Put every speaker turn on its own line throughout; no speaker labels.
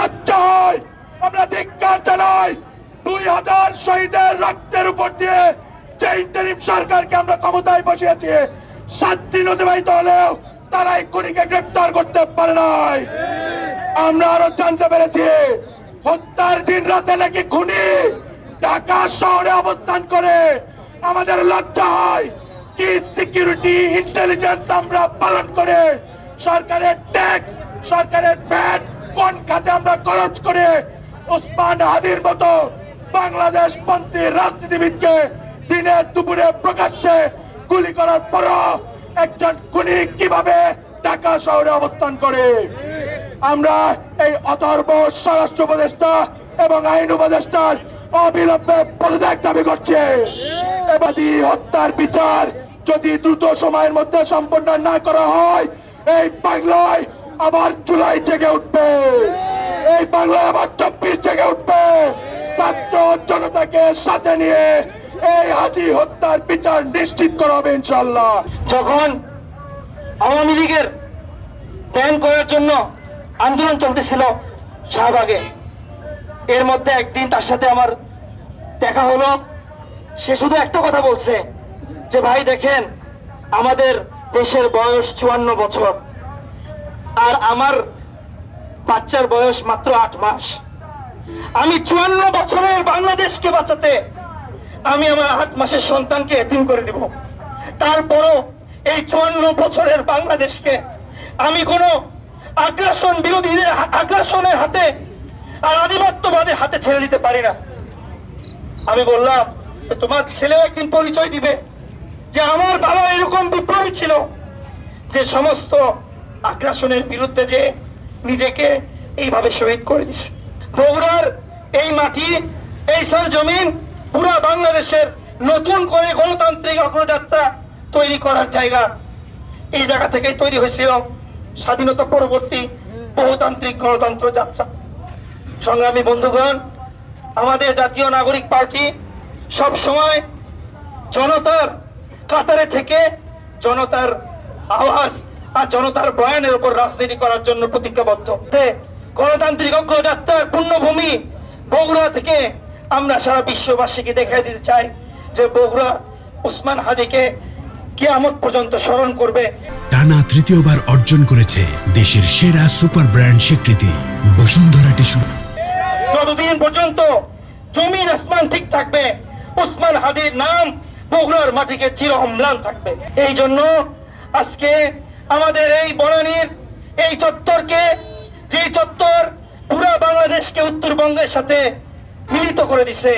লজ্জা হয়, আমরা ধিক্কার জানাই। 2000 শহীদের রক্তের উপর দিয়ে যে ইন্টারিম সরকারকে আমরা ক্ষমতায় বসিয়েছি, 7 দিন অতিবাহিত হলেও তারা এই খুনিকে গ্রেপ্তার করতে পারে নাই। আমরা আরো জানতে পেরেছি হত্যার দিন রাতে নাকি খুনি ঢাকা শহরে অবস্থান করে। আমাদের লজ্জা হয় কি সিকিউরিটি ইন্টেলিজেন্স আমরা পালন করে, সরকারের ট্যাক্স, সরকারের ভ্যাট কোন খাতে আমরা খরচ করে ওসমান হাদির মতো বাংলাদেশ পন্থী রাজনীতিবিদকে দিনে দুপুরে প্রকাশ্যে গুলি করার পরও একজন খুনি কিভাবে ঢাকা শহরে অবস্থান করে। আমরা এই অথর্ব স্বরাষ্ট্র উপদেষ্টা এবং আইন উপদেষ্টার অবিলম্বে পদত্যাগ দাবি করছে। এবাদি হত্যার বিচার যদি দ্রুত সময়ের মধ্যে সম্পন্ন না করা হয়, এই বাংলায় আবার জুলাই জেগে উঠবে, এই বাংলায় আবার 24 জেগে উঠবে। ছাত্র জনতাকে সাথে নিয়ে এই হাদি হত্যার বিচার নিশ্চিত করা হবে ইনশাল্লাহ।
যখন আওয়ামী লীগের ব্যান করার জন্য আন্দোলন চলতেছিল শাহবাগে, এর মধ্যে একদিন তার সাথে আমার দেখা হলো। সে শুধু একটা কথা বলছে যে ভাই দেখেন, আমাদের দেশের বয়স 54 বছর আর আমার বাচ্চার বয়স মাত্র 8 মাস। আমি 54 বছরের বাংলাদেশকে বাঁচাতে আমি আমার 8 মাসের সন্তানকে এতিম করে দিব। তারপরও এই 54 বছরের বাংলাদেশকে আমি কোনো আগ্রাসন বিরোধীদের আগ্রাসনের হাতে আর আধিপত্যবাদের হাতে ছেড়ে দিতে পারি না। আমি বললাম তোমার ছেলে একদিন পরিচয় দিবে যে আমার বাবা এরকম বিপ্লবী ছিল, যে সমস্ত আগ্রাসনের বিরুদ্ধে যে নিজেকে এইভাবে শহীদ করে দিছে। বগুড়ার এই মাটি, এই সরজমিন পুরো বাংলাদেশের নতুন করে গণতান্ত্রিক অগ্রযাত্রা তৈরি করার জায়গা। এই জায়গা থেকেই তৈরি হয়েছিল স্বাধীনতা পরবর্তী বহুতান্ত্রিক গণতন্ত্র যাত্রা। সংগ্রামী বন্ধুগণ, আমাদের জাতীয় নাগরিক পার্টি সব সময় জনতার কাতারে থেকে জনতার আওয়াজ আর জনতার বয়ানের উপর রাজনীতি করার জন্য প্রতিজ্ঞাবদ্ধ। গণতান্ত্রিক অগ্রযাত্রার পূর্ণভূমি বগুড়া থেকে আমরা সারা বিশ্ববাসীকে দেখাই দিতে চাই যে বগুড়া ওসমান হাদিকে কিয়ামত পর্যন্ত স্মরণ করবে।
টানা তৃতীয়বার অর্জন করেছে দেশের সেরা সুপার ব্র্যান্ড স্বীকৃতি বসুন্ধরা টিস্যু।
যতদিন পর্যন্ত জমির আসমান ঠিক থাকবে, ওসমান হাদির নাম বগুড়ার মাটিকে চির অম্লান থাকবে। এই জন্য আজকে আমাদের এই বনানীর এই চত্বরকে, যে চত্বর পুরো বাংলাদেশকে উত্তরবঙ্গের সাথে মিলিত করে দিছে,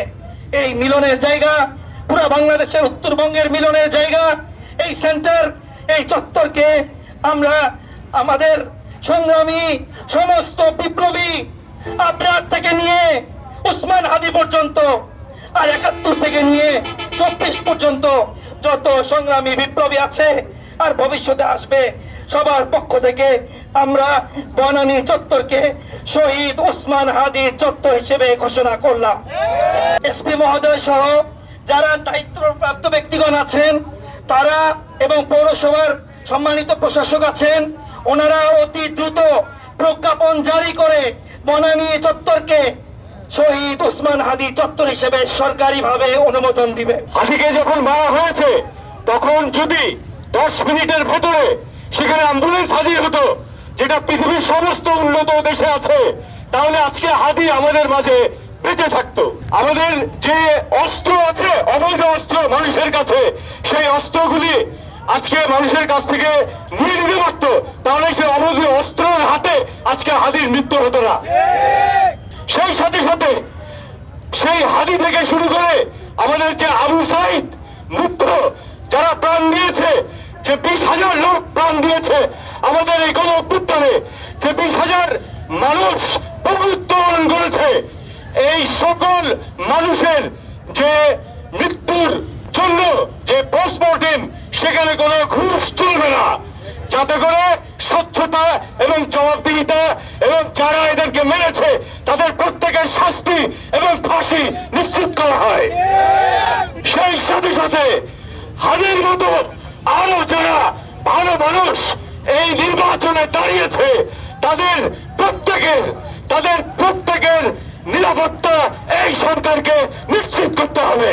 এই মিলনের জায়গা, পুরো বাংলাদেশের উত্তরবঙ্গের মিলনের জায়গা, এই সেন্টার, এই চত্বরকে আমরা আমাদের সংগ্রামী সমস্ত বিপ্লবী আবরার থেকে নিয়ে ওসমান হাদি পর্যন্ত আর 71 থেকে নিয়ে 24 পর্যন্ত যত সংগ্রামী বিপ্লবী আছে আর ভবিষ্যতে আসবে, সবার পক্ষ থেকে আমরা বনানী চত্বরকে শহীদ ওসমান হাদি চত্বর হিসেবে ঘোষণা করলাম। এসপি মহোদয় সহ যারা দায়িত্বপ্রাপ্ত ব্যক্তিগণ আছেন তারা এবং পৌরসভার সম্মানিত প্রশাসক আছেন, ওনারা অতি দ্রুত প্রজ্ঞাপন জারি করে বনানী চত্বরকে শহীদ ওসমান হাদি চত্বর হিসেবে সরকারিভাবে অনুমোদন দিবে।
হাদিকে যখন মারা হয়েছে তখন যদি 10 মিনিটের ভেতরে সেখানে অ্যাম্বুলেন্স হাজির হতো, যেটা পৃথিবীর সমস্ত উন্নত দেশে আছে, তাহলে আজকে হাদি আমাদের মাঝে বেঁচে থাকতো। আমাদের যে অস্ত্র আছে, অবৈধ অস্ত্র মানুষের কাছে, সেই অস্ত্রগুলি আজকে মানুষের কাছ থেকে নিয়ে নিতে পারতো, তাহলে সেই অবৈধ অস্ত্রের হাতে আজকে হাদির মৃত্যু হতো না। সেই সাথে সাথে সেই হাদি থেকে শুরু করে আমাদের যে আবু সাইদ মুগ্ধ যারা প্রাণ দিয়েছে, যে 20,000 লোক প্রাণ দিয়েছে আমাদের এই গণ অভ্যুত্থানে, যে 20,000 মানুষ উত্তোলন করেছে, এই সকল মানুষের যে মৃত্যুর জন্য যে পোস্টমর্টেম, সেখানে কোনো ঘুষ চলবে না, যাতে করে স্বচ্ছতা এবং জবাবদিহিতা এবং যারা এদেরকে মেরেছে তাদের প্রত্যেকের শাস্তি এবং ফাঁসি নিশ্চিত করা হয়। সেই সাথে সাথে হাদির মতো আরো যারা ভালো মানুষ এই নির্বাচনে দাঁড়িয়েছে, তাদের প্রত্যেকের তাদের প্রত্যেকের নিরাপত্তা এই সরকারকে নিশ্চিত করতে হবে।